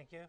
Thank you.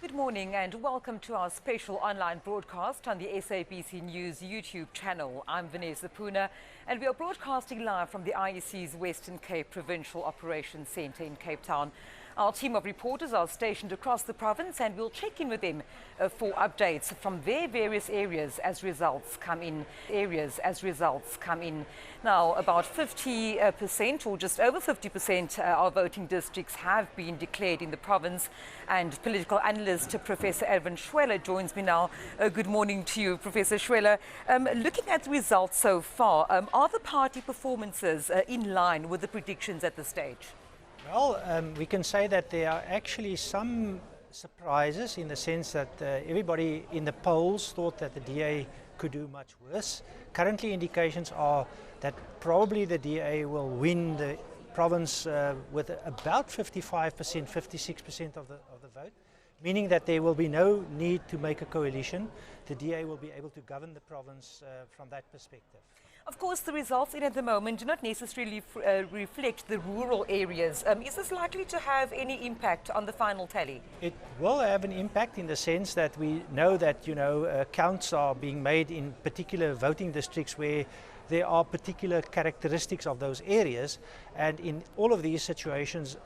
Good morning and welcome to our special online broadcast on the SABC News YouTube channel. I'm Vanessa Puna and we are broadcasting live from the IEC's Western Cape Provincial Operations Centre in Cape Town. Our team of reporters are stationed across the province and we'll check in with them for updates from their various areas as results come in. Now, about 50% or just over 50% of voting districts have been declared in the province, and political analyst Professor Erwin Schweller joins me now. Good morning to you, Professor Schweller. Looking at the results so far, are the party performances in line with the predictions at this stage? Well, we can say that there are actually some surprises in the sense that everybody in the polls thought that the DA could do much worse. Currently indications are that probably the DA will win the province with about 55%, 56% of the vote, meaning that there will be no need to make a coalition. The DA will be able to govern the province from that perspective. Of course, the results in at the moment do not necessarily reflect the rural areas. Is this likely to have any impact on the final tally? It will have an impact in the sense that we know that, counts are being made in particular voting districts where there are particular characteristics of those areas, and in all of these situations,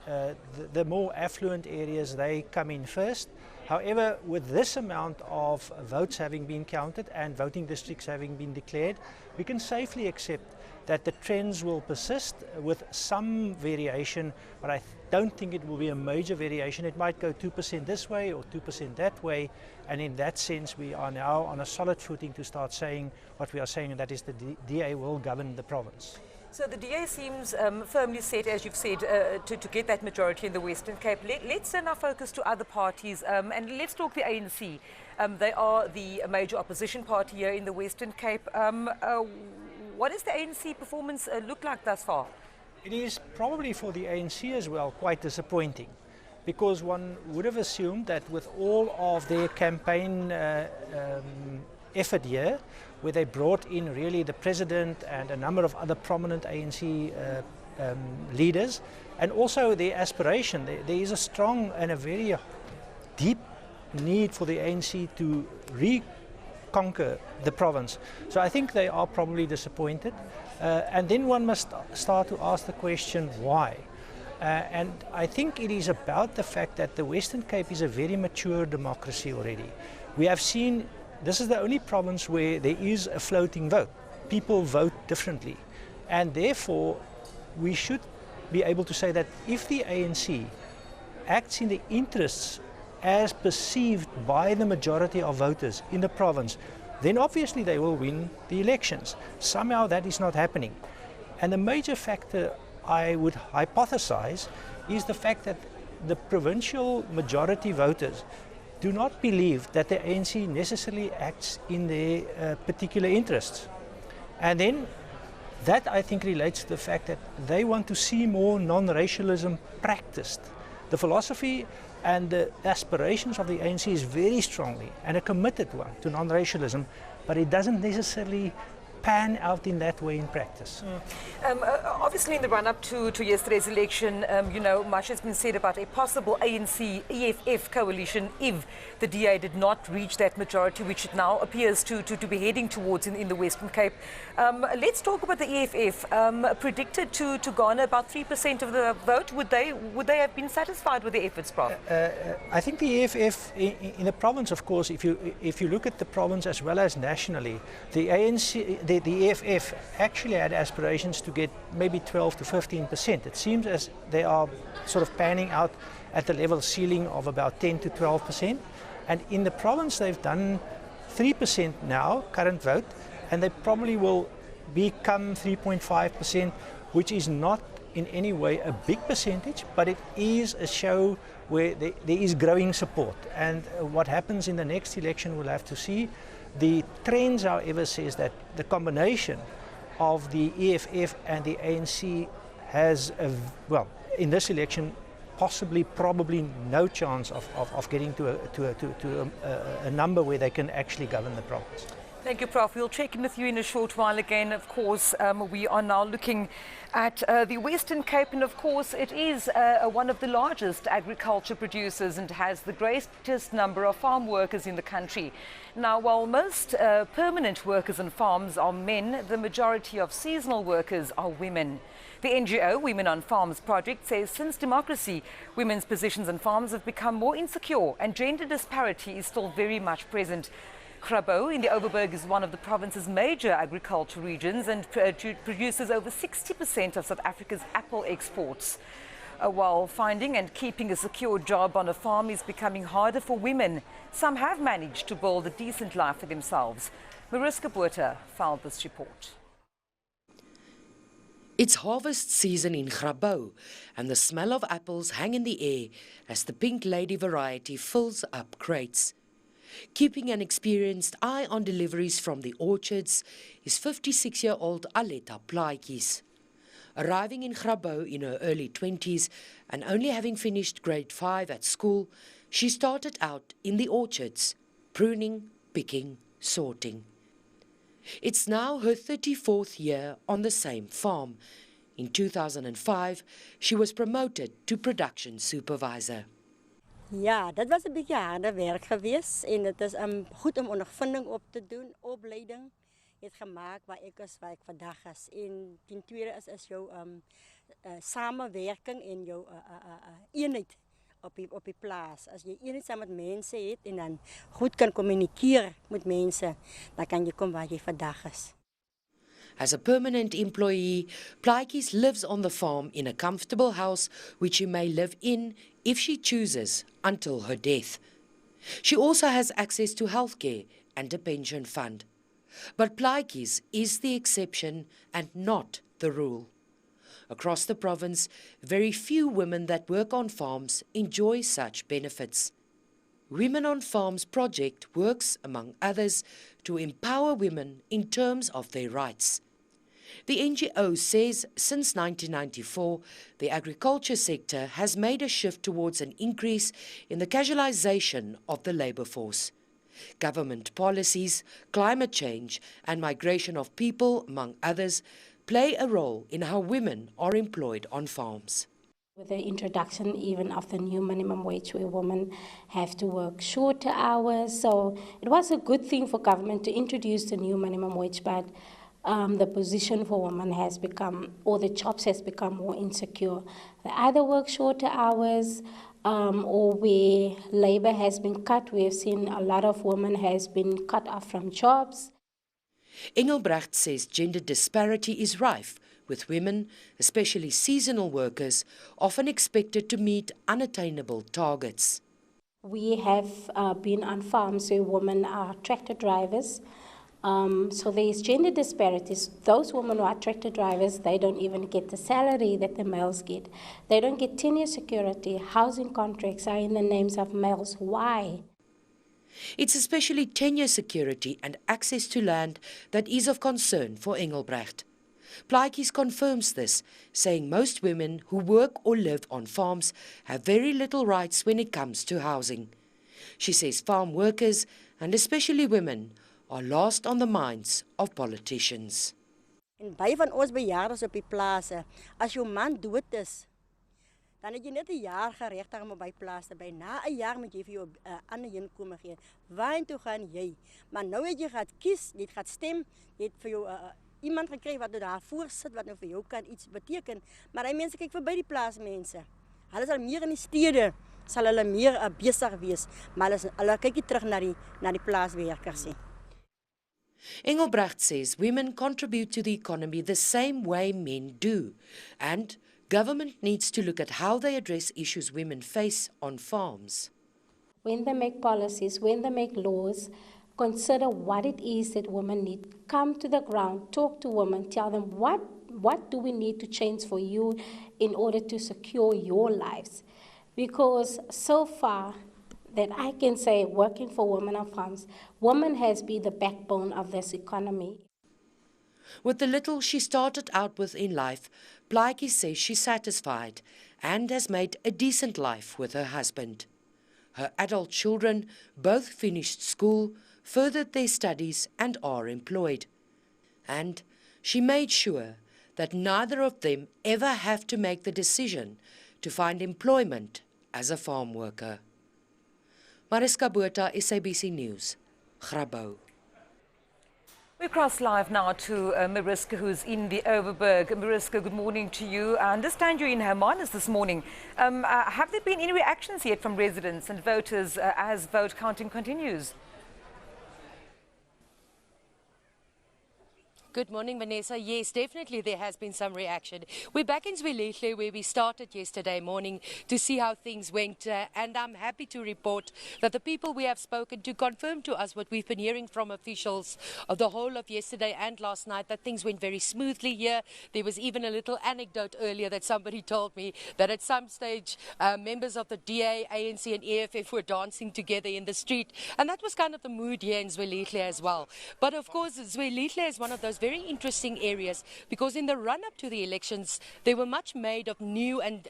the more affluent areas, they come in first. However, with this amount of votes having been counted and voting districts having been declared, we can safely accept that the trends will persist with some variation, but I don't think it will be a major variation. It might go 2% this way or 2% that way, and in that sense we are now on a solid footing to start saying what we are saying, and that is the DA will govern the province. So the DA seems firmly set, as you've said, to get that majority in the Western Cape. Let's now focus to other parties and let's talk the ANC. They are the major opposition party here in the Western Cape. What does the ANC performance look like thus far? It is probably for the ANC as well quite disappointing, because one would have assumed that with all of their campaign effort here, where they brought in really the president and a number of other prominent ANC leaders, and also their aspiration, there is a strong and a very deep need for the ANC to reconquer the province. So I think they are probably disappointed, and then one must start to ask the question why. And I think it is about the fact that the Western Cape is a very mature democracy already. We have seen this is the only province where there is a floating vote. People vote differently, and therefore we should be able to say that if the ANC acts in the interests as perceived by the majority of voters in the province, then obviously they will win the elections. Somehow that is not happening. And the major factor I would hypothesize is the fact that the provincial majority voters do not believe that the ANC necessarily acts in their particular interests. And then that, I think, relates to the fact that they want to see more non-racialism practiced. The philosophy and the aspirations of the ANC is very strongly and a committed one to non-racialism, but it doesn't necessarily pan out in that way in practice. Obviously in the run-up to yesterday's election, much has been said about a possible ANC-EFF coalition if the DA did not reach that majority, which it now appears to be heading towards in the Western Cape. Let's talk about the EFF. Predicted to garner about 3% of the vote. Would they have been satisfied with the efforts, Prof? I think the EFF in the province, of course, if you look at the province as well as nationally, the ANC, the the EFF actually had aspirations to get maybe 12 to 15%. It seems as they are sort of panning out at the level ceiling of about 10 to 12%. And in the province, they've done 3% now, current vote, and they probably will become 3.5%, which is not in any way a big percentage, but it is a show where there is growing support. And what happens in the next election, we'll have to see. The trends, however, says that the combination of the EFF and the ANC has, well, in this election, probably no chance of getting to a number where they can actually govern the province. Thank you, Prof. We'll check in with you in a short while again. Of course, we are now looking at the Western Cape, and of course it is one of the largest agriculture producers and has the greatest number of farm workers in the country. Now, while most permanent workers on farms are men, the majority of seasonal workers are women. The NGO Women on Farms project says since democracy, women's positions on farms have become more insecure and gender disparity is still very much present. Grabouw in the Overberg is one of the province's major agriculture regions and produces over 60% of South Africa's apple exports. While finding and keeping a secure job on a farm is becoming harder for women, some have managed to build a decent life for themselves. Mariska Botha filed this report. It's harvest season in Grabouw, and the smell of apples hang in the air as the Pink Lady variety fills up crates. Keeping an experienced eye on deliveries from the orchards is 56-year-old Aletta Plaatjies. Arriving in Grabouw in her early 20s and only having finished grade 5 at school, she started out in the orchards, pruning, picking, sorting. It's now her 34th year on the same farm. In 2005, she was promoted to production supervisor. Ja, dat was een beetje harde werk geweest en het is goed om ondervinding op te doen, opleiding het gemaakt waar ik vandaag is. En ten tweede is jouw samenwerking en jouw eenheid op die plaats. Als je eenheid samen met mensen hebt en dan goed kan communiceren met mensen, dan kan je komen waar je vandaag is. As a permanent employee, Plaatjies lives on the farm in a comfortable house which she may live in if she chooses until her death. She also has access to healthcare and a pension fund. But Plaatjies is the exception and not the rule. Across the province, very few women that work on farms enjoy such benefits. Women on Farms project works, among others, to empower women in terms of their rights. The NGO says since 1994, the agriculture sector has made a shift towards an increase in the casualization of the labor force. Government policies, climate change and migration of people, among others, play a role in how women are employed on farms. With the introduction even of the new minimum wage where women have to work shorter hours, so it was a good thing for government to introduce the new minimum wage, but the position for women has become, or the jobs has become more insecure. They either work shorter hours or where labor has been cut. We have seen a lot of women has been cut off from jobs. Engelbrecht says gender disparity is rife, with women, especially seasonal workers, often expected to meet unattainable targets. We have been on farms where women are tractor drivers. So there is gender disparities. Those women who are tractor drivers, they don't even get the salary that the males get. They don't get tenure security. Housing contracts are in the names of males. Why? It's especially tenure security and access to land that is of concern for Engelbrecht. Plaatjies confirms this, saying most women who work or live on farms have very little rights when it comes to housing. She says farm workers, and especially women, are last on the minds of politicians. En baie van ons bejaardes op die plase, as jou man dood is, dan het jy net 'n jaar geregtig om by plaas te bly. Na 'n jaar moet jy vir jou ander inkomste gee. Waarheen toe gaan jy? Maar nou het jy gaan kies, jy gaan stem, jy het vir jou iemand gekry wat daar voorsit wat nou vir jou kan iets beteken. Maar hy mense kyk verby die plaasmense. Hulle sal meer in die stede, sal hulle meer besig wees, maar hulle kyk nie terug na die plaaswerkers nie. Engelbrecht says women contribute to the economy the same way men do, and government needs to look at how they address issues women face on farms. When they make policies, when they make laws, consider what it is that women need. Come to the ground, talk to women, tell them what do we need to change for you in order to secure your lives. Because so far that I can say, working for women on farms, women has been the backbone of this economy. With the little she started out with in life, Plaatjie says she's satisfied and has made a decent life with her husband. Her adult children both finished school, furthered their studies and are employed. And she made sure that neither of them ever have to make the decision to find employment as a farm worker. Mariska Botha, SABC News, Grabouw. We cross live now to Mariska, who's in the Overberg. Mariska, good morning to you. I understand you're in Hermanus this morning. Have there been any reactions yet from residents and voters as vote counting continues? Good morning, Vanessa. Yes, definitely there has been some reaction. We're back in Zwelithle where we started yesterday morning to see how things went, and I'm happy to report that the people we have spoken to confirm to us what we've been hearing from officials of the whole of yesterday and last night, that things went very smoothly here. There was even a little anecdote earlier that somebody told me that at some stage members of the DA, ANC and EFF were dancing together in the street, and that was kind of the mood here in Zwelithle as well. But of course, Zwelithle is one of those very interesting areas because in the run-up to the elections, they were much made of new and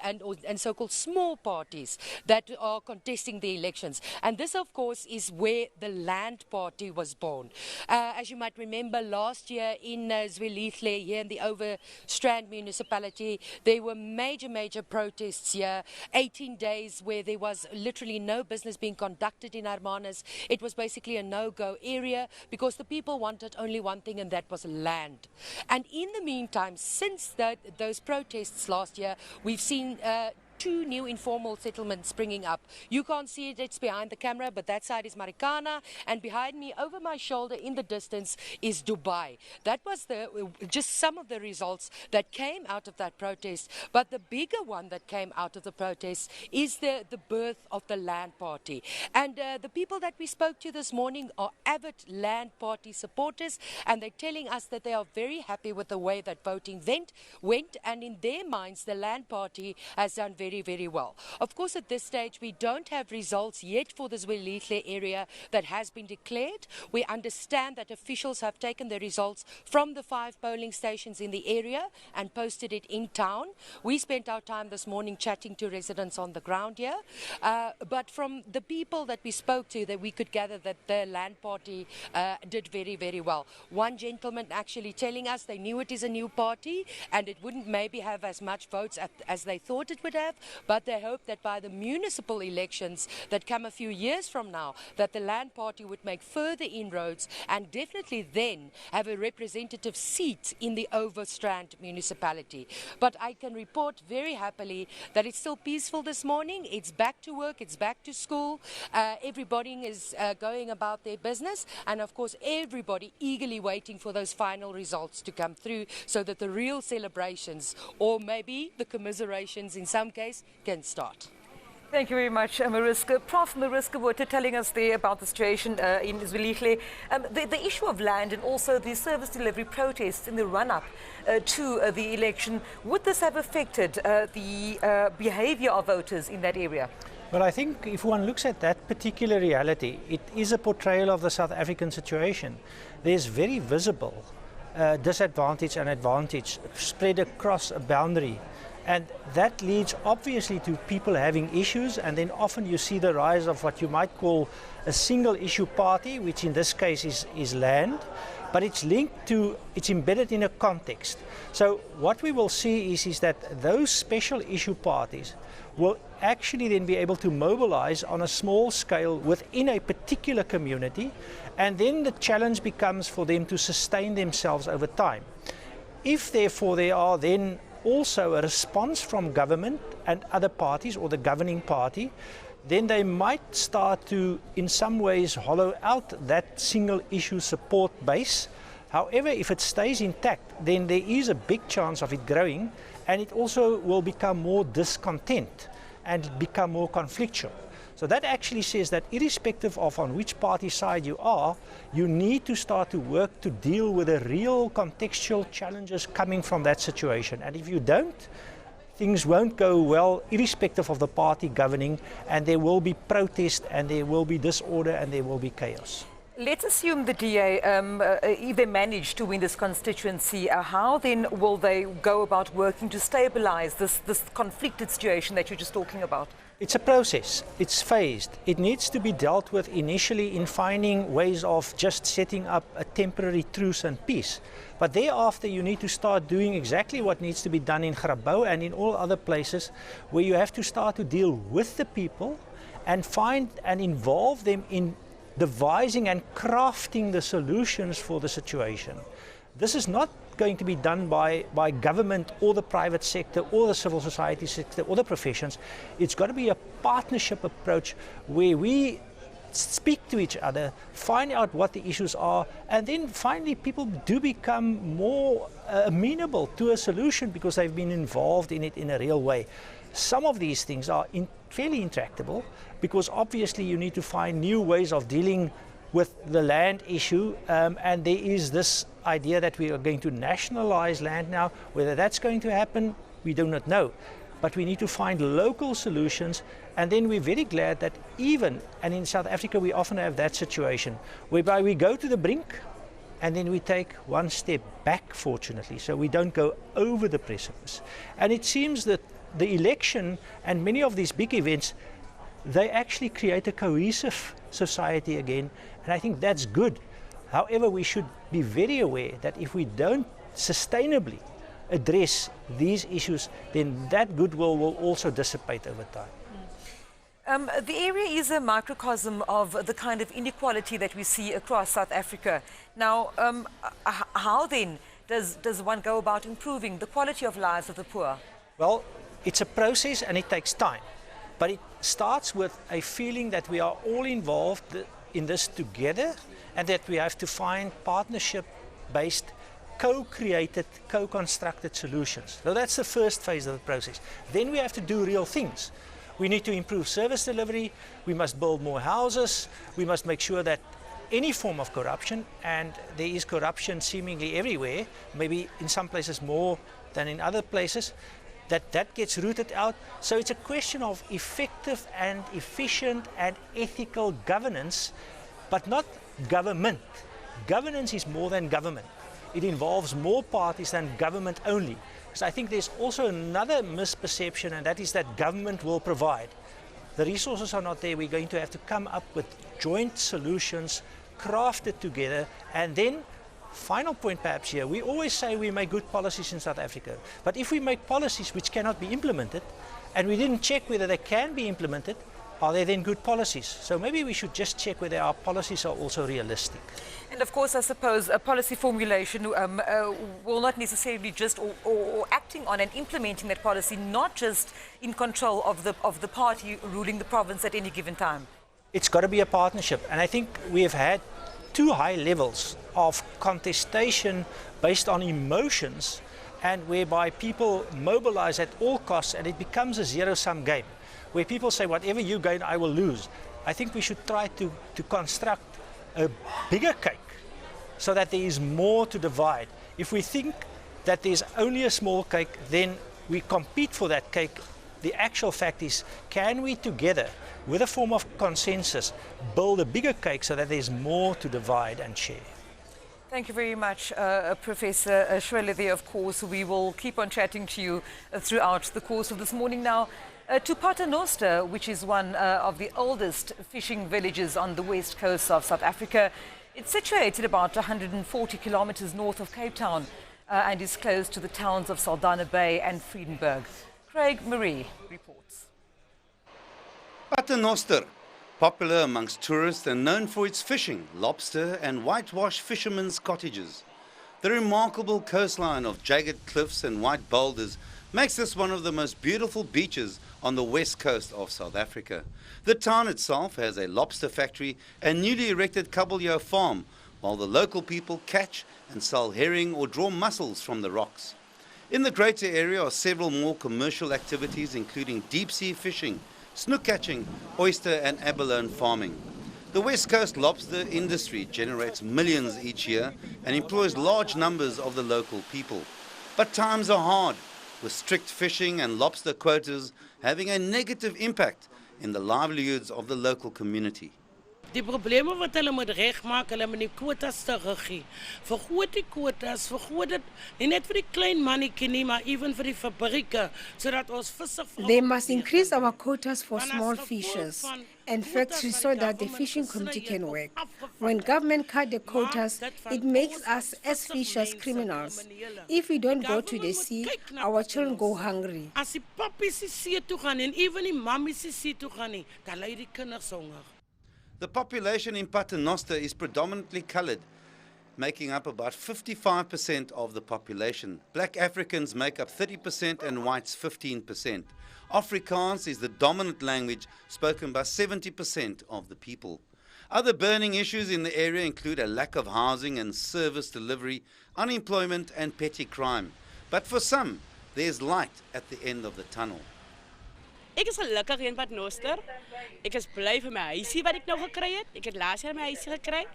so-called small parties that are contesting the elections. And this, of course, is where the Land Party was born. As you might remember, last year in Zwelithle, here in the Overstrand municipality, there were major protests here. 18 days where there was literally no business being conducted in Hermanus. It was basically a no-go area because the people wanted only one thing, and that was land. And in the meantime, since those protests last year, we've seen two new informal settlements springing up. You can't see it, it's behind the camera, but that side is Marikana, and behind me, over my shoulder in the distance, is Dubai. That was just some of the results that came out of that protest, but the bigger one that came out of the protest is the birth of the Land Party. And the people that we spoke to this morning are avid Land Party supporters, and they're telling us that they are very happy with the way that voting went, and in their minds, the Land Party has done very well. Of course, at this stage, we don't have results yet for the Zwelithle area that has been declared. We understand that officials have taken the results from the 5 polling stations in the area and posted it in town. We spent our time this morning chatting to residents on the ground here, but from the people that we spoke to, that we could gather that the Land Party did very well. One gentleman actually telling us they knew it is a new party and it wouldn't maybe have as much votes as they thought it would have, but they hope that by the municipal elections that come a few years from now, that the Land Party would make further inroads and definitely then have a representative seat in the Overstrand municipality. But I can report very happily that it's still peaceful this morning. It's back to work, it's back to school. Everybody is going about their business, and of course everybody eagerly waiting for those final results to come through so that the real celebrations, or maybe the commiserations in some case, can start. Thank you very much, Mariska. Prof. Mariska Botha telling us there about the situation in Zwelithle, the issue of land and also the service delivery protests in the run-up to the election. Would this have affected the behaviour of voters in that area? Well, I think if one looks at that particular reality, it is a portrayal of the South African situation. There's very visible disadvantage and advantage spread across a boundary. And that leads obviously to people having issues, and then often you see the rise of what you might call a single issue party, which in this case is land, but it's linked to, it's embedded in a context. So what we will see is that those special issue parties will actually then be able to mobilize on a small scale within a particular community, and then the challenge becomes for them to sustain themselves over time. If therefore there are then also a response from government and other parties or the governing party, then they might start to, in some ways, hollow out that single issue support base. However, if it stays intact, then there is a big chance of it growing, and it also will become more discontent and become more conflictual. So that actually says that irrespective of on which party side you are, you need to start to work to deal with the real contextual challenges coming from that situation. And if you don't, things won't go well irrespective of the party governing, and there will be protest and there will be disorder and there will be chaos. Let's assume the DA, if they manage to win this constituency, how then will they go about working to stabilize this conflicted situation that you're just talking about? It's a process. It's phased. It needs to be dealt with initially in finding ways of just setting up a temporary truce and peace. But thereafter, you need to start doing exactly what needs to be done in Grabouw and in all other places, where you have to start to deal with the people and find and involve them in devising and crafting the solutions for the situation. This is not going to be done by government or the private sector or the civil society sector or the professions. It's got to be a partnership approach where we speak to each other, find out what the issues are, and then finally people do become more amenable to a solution because they've been involved in it in a real way. Some of these things are fairly intractable because obviously you need to find new ways of dealing with the land issue, and there is this idea that we are going to nationalize land now. Whether that's going to happen, we do not know. But we need to find local solutions, and then we're very glad that even, and in South Africa we often have that situation, whereby we go to the brink and then we take one step back, fortunately, so we don't go over the precipice. And it seems that the election and many of these big events, they actually create a cohesive society again, and I think that's good. However, we should be very aware that if we don't sustainably address these issues, then that goodwill will also dissipate over time. The area is a microcosm of the kind of inequality that we see across South Africa. Now, how then does one go about improving the quality of lives of the poor? Well, it's a process and it takes time. But it starts with a feeling that we are all involved in this together and that we have to find partnership-based, co-created, co-constructed solutions. So that's the first phase of the process. Then we have to do real things. We need to improve service delivery, we must build more houses, we must make sure that any form of corruption, and there is corruption seemingly everywhere, maybe in some places more than in other places, that gets rooted out. So it's a question of effective and efficient and ethical governance, but not government. Governance is more than government. It involves more parties than government only. Because I think there's also another misperception, and that is that government will provide. The resources are not there. We're going to have to come up with joint solutions, crafted together, and then final point perhaps here, we always say we make good policies in South Africa, but if we make policies which cannot be implemented and we didn't check whether they can be implemented, are they then good policies? So maybe we should just check whether our policies are also realistic. And of course, I suppose a policy formulation will not necessarily just, or acting on and implementing that policy, not just in control of the party ruling the province at any given time. It's got to be a partnership, and I think we have had too high levels of contestation based on emotions, and whereby people mobilize at all costs, and it becomes a zero-sum game where people say whatever you gain I will lose. I think we should try to construct a bigger cake so that there is more to divide. If we think that there's only a small cake, then we compete for that cake. The actual fact is, can we together, with a form of consensus, build a bigger cake so that there's more to divide and share? Thank you very much, Professor Schwelle there, of course. We will keep on chatting to you throughout the course of this morning. Now, to Paternoster, which is one of the oldest fishing villages on the west coast of South Africa. It's situated about 140 kilometers north of Cape Town and is close to the towns of Mossel Bay and Vredenburg. Craig Marie reports. Paternoster, popular amongst tourists and known for its fishing, lobster and whitewash fishermen's cottages. The remarkable coastline of jagged cliffs and white boulders makes this one of the most beautiful beaches on the west coast of South Africa. The town itself has a lobster factory and newly erected kabeljau farm, while the local people catch and sell herring or draw mussels from the rocks. In the greater area are several more commercial activities, including deep-sea fishing, snook catching, oyster and abalone farming. The West Coast lobster industry generates millions each year and employs large numbers of the local people. But times are hard, with strict fishing and lobster quotas having a negative impact in the livelihoods of the local community. Die probleme wat hulle moet regmaak, hulle moet die quotas teruggee. Vergroot die quotas, vergroot dit nie net vir die klein mannetjie nie, maar even vir die fabrieke, sodat ons visse. They must increase our quotas for small fishers and factories so that the fishing community can work. When government cut the quotas, it makes us as fishers criminals. If we don't go to the sea, our children go hungry. As die pappies die see toe gaan en even die mammies die see toe gaan nie, dan lê die kinders honger. The population in Paternoster is predominantly coloured, making up about 55% of the population. Black Africans make up 30% and whites 15%. Afrikaans is the dominant language spoken by 70% of the people. Other burning issues in the area include a lack of housing and service delivery, unemployment and petty crime. But for some, there's light at the end of the tunnel. Ek is gelukkig in Paternoster. Ek is bly vir my huisie wat ek nou gekry het. Ek het laas jaar my huisie gekry.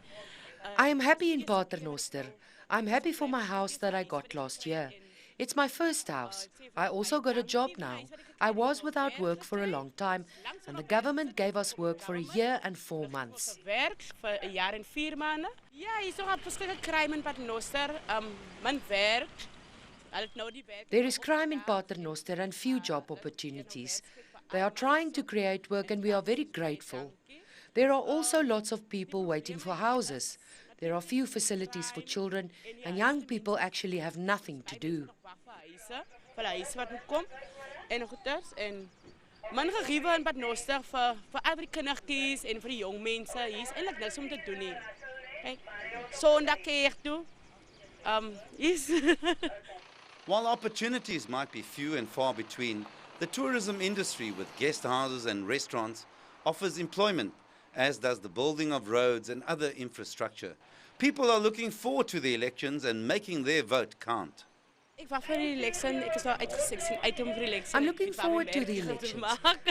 I am happy in Paternoster. I'm happy for my house that I got last year. It's my first house. I also got a job now. I was without work for a long time and the government gave us work for a year and 4 months. Werk vir 'n jaar en 4 maande. Ja, hier is nog verskeie crime in Paternoster. Man werk. There is crime in Paternoster and few job opportunities. They are trying to create work and we are very grateful. There are also lots of people waiting for houses. There are few facilities for children and young people actually have nothing to do. Man geriewe in Paternoster vir al die kindertjies en vir die jong mense. Hier is eintlik niks om te doen nie. Kyk, Sondag keer toe. Is While opportunities might be few and far between, the tourism industry with guest houses and restaurants offers employment, as does the building of roads and other infrastructure. People are looking forward to the elections and making their vote count. I'm looking forward to the elections.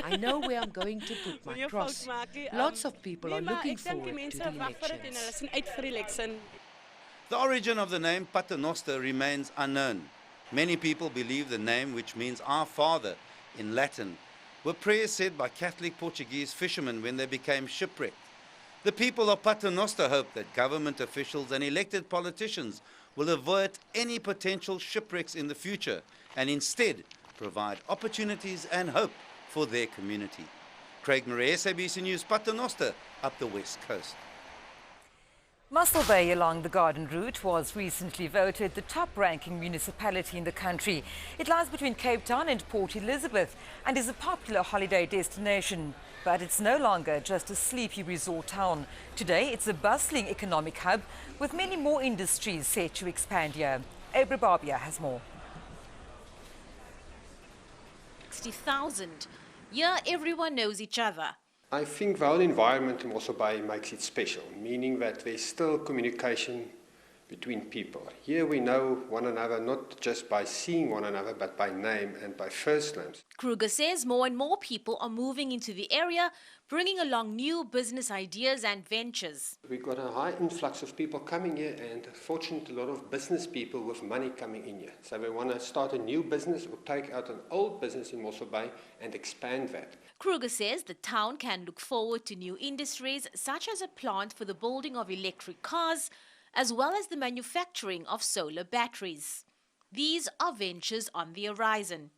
I know where I'm going to put my cross. Lots of people are looking forward to the elections. The origin of the name Paternoster remains unknown. Many people believe the name, which means our Father in Latin, were prayers said by Catholic Portuguese fishermen when they became shipwrecked. The people of Paternoster hope that government officials and elected politicians will avoid any potential shipwrecks in the future and instead provide opportunities and hope for their community. Craig Murray, SABC News, Paternoster, up the west coast. Mossel Bay along the Garden Route was recently voted the top-ranking municipality in the country. It lies between Cape Town and Port Elizabeth and is a popular holiday destination. But it's no longer just a sleepy resort town. Today, it's a bustling economic hub with many more industries set to expand here. Abra Barbia has more. 60,000. Here, everyone knows each other. I think the whole environment in Mossel Bay makes it special, meaning that there's still communication between people. Here we know one another not just by seeing one another, but by name and by first names. Kruger says more and more people are moving into the area, bringing along new business ideas and ventures. We've got a high influx of people coming here and fortunately a lot of business people with money coming in here. So they want to start a new business or take out an old business in Mossel Bay and expand that. Kruger says the town can look forward to new industries such as a plant for the building of electric cars, as well as the manufacturing of solar batteries. These are ventures on the horizon.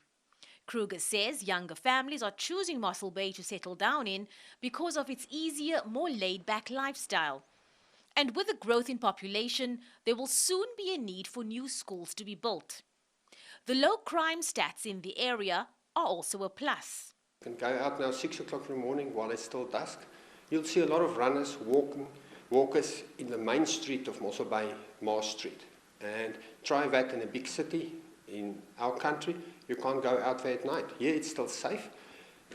Kruger says younger families are choosing Mossel Bay to settle down in because of its easier, more laid-back lifestyle. And with the growth in population, there will soon be a need for new schools to be built. The low crime stats in the area are also a plus. You can go out now 6 o'clock in the morning while it's still dusk. You'll see a lot of runners walkers in the main street of Mossel Bay, Mars Street. And try that in a big city in our country, you can't go out there at night. Here it's still safe,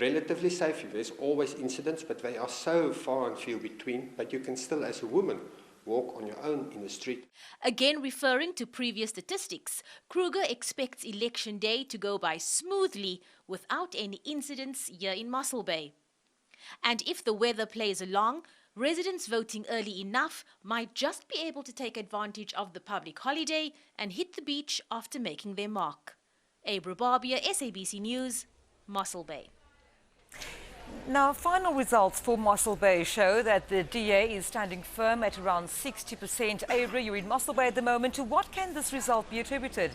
relatively safe. There's always incidents, but they are so far and few between, but you can still, as a woman, walk on your own in the street. Again, referring to previous statistics, Kruger expects Election Day to go by smoothly without any incidents here in Mossel Bay. And if the weather plays along, residents voting early enough might just be able to take advantage of the public holiday and hit the beach after making their mark. Abra Barbia, SABC News, Mossel Bay. Now, final results for Mossel Bay show that the DA is standing firm at around 60%. Abra, you're in Mossel Bay at the moment. To what can this result be attributed?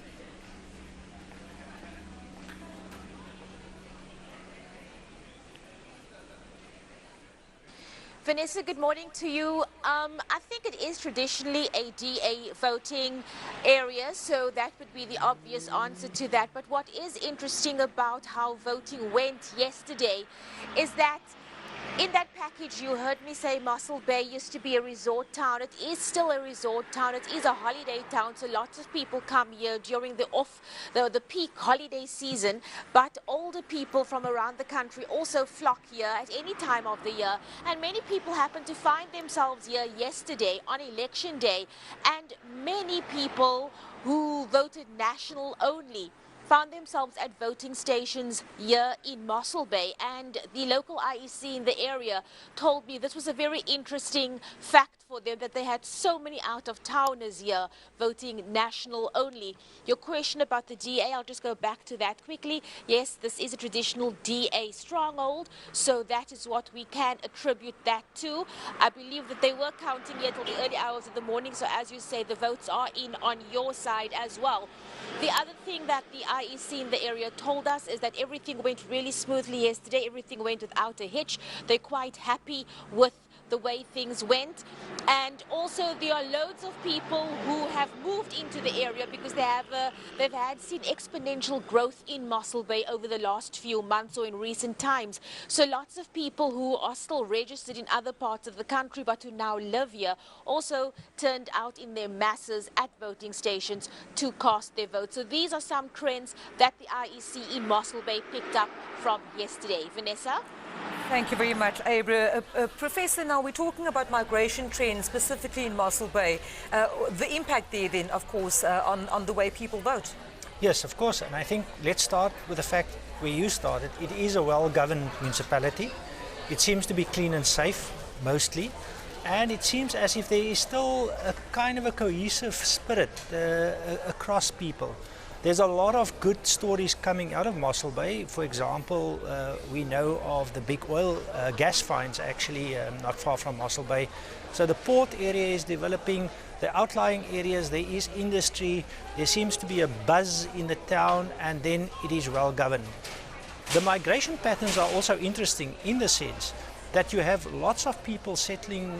Vanessa, good morning to you. I think it is traditionally a DA voting area, so that would be the obvious answer to that. But what is interesting about how voting went yesterday is that in that package you heard me say Mossel Bay used to be a resort town. It is still a resort town. It is a holiday town, so lots of people come here during the peak holiday season. But older people from around the country also flock here at any time of the year. And many people happened to find themselves here yesterday on Election Day. And many people who voted national only found themselves at voting stations here in Mossel Bay, and the local IEC in the area told me this was a very interesting fact for them, that they had so many out-of-towners here voting national only. Your question about the DA, I'll just go back to that quickly. Yes, this is a traditional DA stronghold, so that is what we can attribute that to. I believe that they were counting here till the early hours of the morning, so as you say, the votes are in on your side as well. The other thing that the IEC in the area told us is that everything went really smoothly yesterday. Everything went without a hitch. They're quite happy with the way things went. And also there are loads of people who have moved into the area because they've seen exponential growth in Mossel Bay over the last few months or in recent times. So lots of people who are still registered in other parts of the country but who now live here also turned out in their masses at voting stations to cast their vote. So these are some trends that the IEC in Mossel Bay picked up from yesterday. Vanessa? Thank you very much, Abra. Professor, now we're talking about migration trends, specifically in Mossel Bay. The impact there then, of course, on the way people vote. Yes, of course. And I think let's start with the fact where you started. It is a well-governed municipality. It seems to be clean and safe, mostly. And it seems as if there is still a kind of a cohesive spirit across people. There's a lot of good stories coming out of Mossel Bay. For example, we know of the big oil gas finds actually not far from Mossel Bay. So the port area is developing, the outlying areas, there is industry, there seems to be a buzz in the town, and then it is well governed. The migration patterns are also interesting in the sense that you have lots of people settling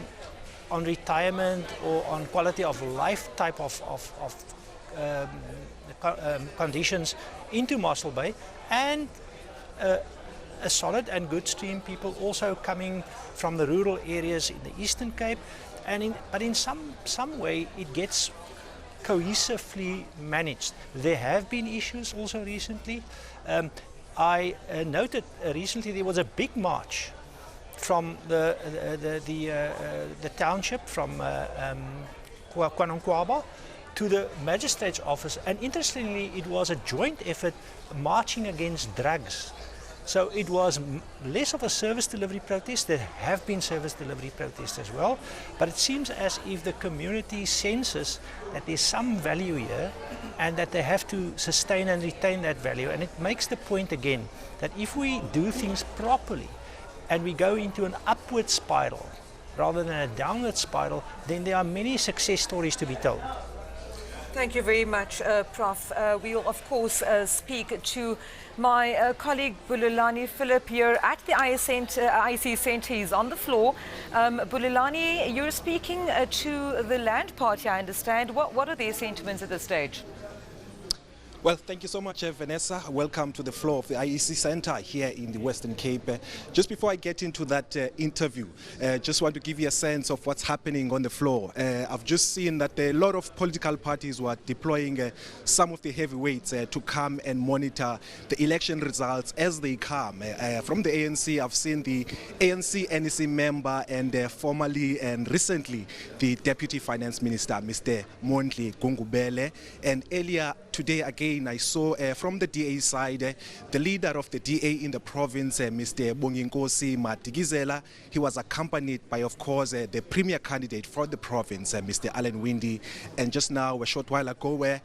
on retirement or on quality of life type of conditions into Mossel Bay, and a solid and good stream people also coming from the rural areas in the Eastern Cape, but in some way it gets cohesively managed. There have been issues also recently. I noted recently there was a big march from the township from Kwanonkwaba to the magistrate's office, and interestingly it was a joint effort marching against drugs. So it was less of a service delivery protest. There have been service delivery protests as well, but it seems as if the community senses that there's some value here and that they have to sustain and retain that value. And it makes the point again that if we do things properly and we go into an upward spiral rather than a downward spiral, then there are many success stories to be told. Thank you very much, Prof. We'll, of course, speak to my colleague Bulelani Philip here at the IEC Centre. He's on the floor. Bulelani, you're speaking to the Land Party, I understand. What are their sentiments at this stage? Well, thank you so much, Vanessa. Welcome to the floor of the IEC Centre here in the Western Cape. Just before I get into that interview, just want to give you a sense of what's happening on the floor. I've just seen that a lot of political parties were deploying some of the heavyweights to come and monitor the election results as they come. From the ANC, I've seen the ANC NEC member and formerly and recently the Deputy Finance Minister, Mr. Mondli Gungubele, and earlier today again I saw from the DA side the leader of the DA in the province, Mr. Bonginkosi Matigizela. He was accompanied by, of course, the premier candidate for the province, Mr. Alan Winde, and just now a short while ago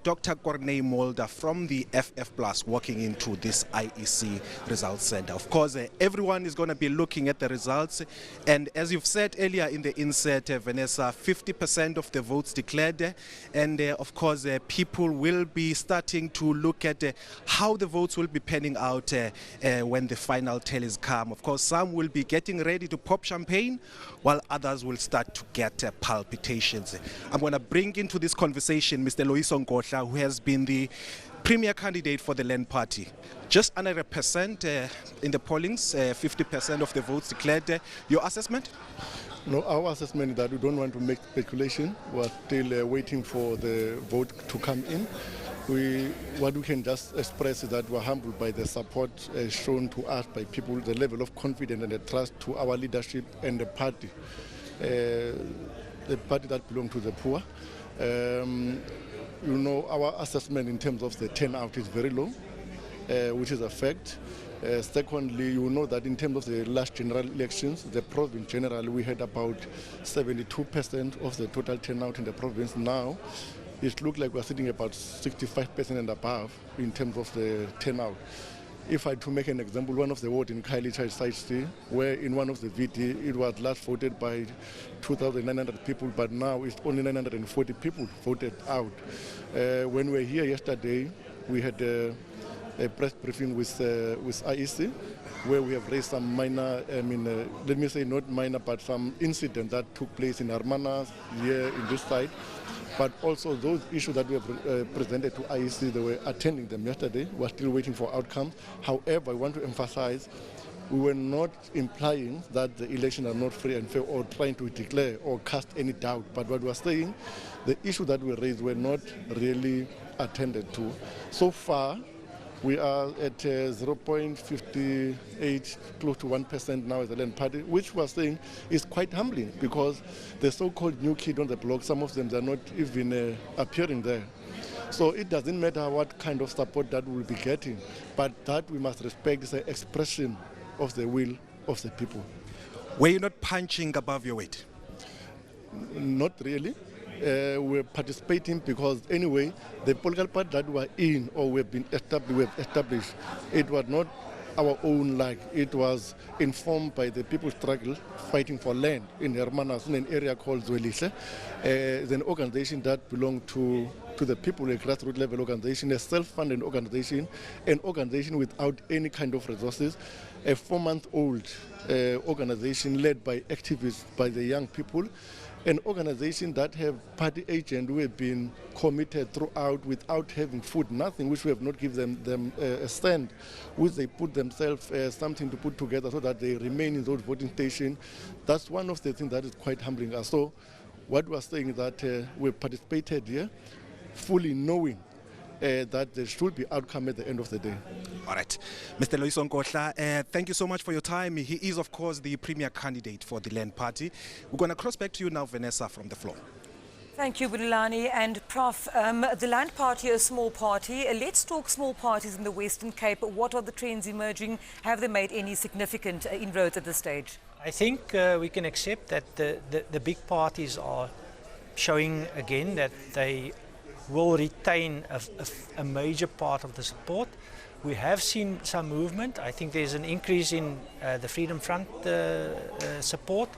Dr. Corney Mulder from the FF Plus walking into this IEC results center. Of course, everyone is going to be looking at the results, and as you've said earlier in the insert, Vanessa, 50% of the votes declared, and of course people will be starting to look at how the votes will be panning out when the final tallies come. Of course, some will be getting ready to pop champagne, while others will start to get palpitations. I'm going to bring into this conversation Mr. Loyiso Nkosha, who has been the premier candidate for the Land Party. Just under 1% in the pollings, 50% of the votes declared. Your assessment? No, our assessment is that we don't want to make speculation. We're still waiting for the vote to come in. What we can just express is that we're humbled by the support shown to us by people, the level of confidence and the trust to our leadership and the party that belongs to the poor. You know, our assessment in terms of the turnout is very low, which is a fact. Secondly, you know that in terms of the last general elections, the province generally, we had about 72% of the total turnout in the province. Now, it looks like we're sitting about 65% and above in terms of the turnout. If I to make an example, one of the wards in Khayelitsha Site C, where in one of the VD, it was last voted by 2,900 people, but now it's only 940 people voted out. When we were here yesterday, we had a press briefing with IEC, where we have raised some minor, let me say not minor, but some incident that took place in Hermanas here in this site. But also those issues that we have presented to IEC, they were attending them yesterday. We're still waiting for outcomes. However, I want to emphasize, we were not implying that the elections are not free and fair or trying to declare or cast any doubt. But what we're saying, the issues that we raised were not really attended to. So far, we are at 0.58, close to 1% now as a Land Party, which we're saying is quite humbling because the so-called new kid on the block, some of them are not even appearing there. So it doesn't matter what kind of support that we'll be getting, but that we must respect is the expression of the will of the people. Were you not punching above your weight? Not really. We're participating because anyway, the political party that we're in or we've established, it was not our own like, it was informed by the people's struggle fighting for land in Hermanas in an area called Zwelishe. It's an organization that belongs to the people, a grassroots level organization, a self-funded organization, an organization without any kind of resources, a 4-month-old organization led by activists, by the young people, an organization that have party agents who have been committed throughout without having food, nothing, which we have not given them a stand, which they put themselves something to put together so that they remain in those voting stations. That's one of the things that is quite humbling us. So what we're saying is that we participated here, fully knowing that there should be outcome at the end of the day. All right. Mr. Loyiso Nkosha, thank you so much for your time. He is, of course, the premier candidate for the Land Party. We're going to cross back to you now, Vanessa, from the floor. Thank you, Bulelani. And Prof, the Land Party, a small party. Let's talk small parties in the Western Cape. What are the trends emerging? Have they made any significant inroads at this stage? I think we can accept that the big parties are showing again that they will retain a major part of the support. We have seen some movement. I think there's an increase in the Freedom Front support.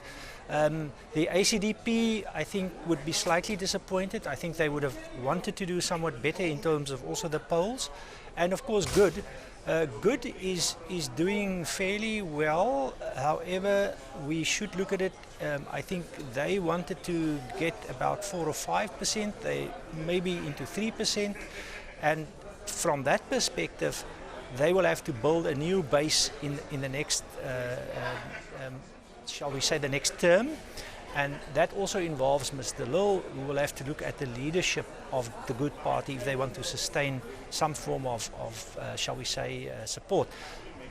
The ACDP, I think, would be slightly disappointed. I think they would have wanted to do somewhat better in terms of also the polls. And of course, Good. Good is doing fairly well. However, we should look at it. I think they wanted to get about 4 or 5%. They maybe into 3%. And from that perspective, they will have to build a new base in the next, shall we say, the next term. And that also involves Mr. Lil, who will have to look at the leadership of the Good Party if they want to sustain some form of shall we say, support.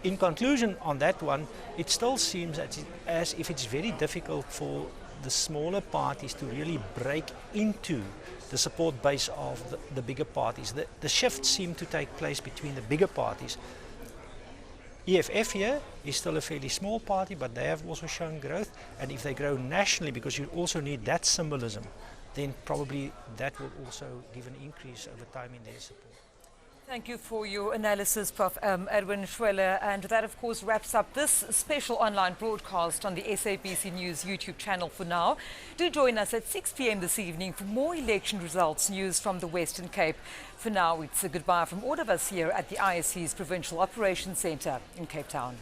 In conclusion on that one, it still seems as if it's very difficult for the smaller parties to really break into the support base of the bigger parties. The shifts seem to take place between the bigger parties. EFF here is still a fairly small party, but they have also shown growth. And if they grow nationally, because you also need that symbolism, then probably that will also give an increase over time in their support. Thank you for your analysis, Prof. Edwin Schweller. And that, of course, wraps up this special online broadcast on the SABC News YouTube channel for now. Do join us at 6 p.m. this evening for more election results news from the Western Cape. For now, it's a goodbye from all of us here at the ISC's Provincial Operations Centre in Cape Town.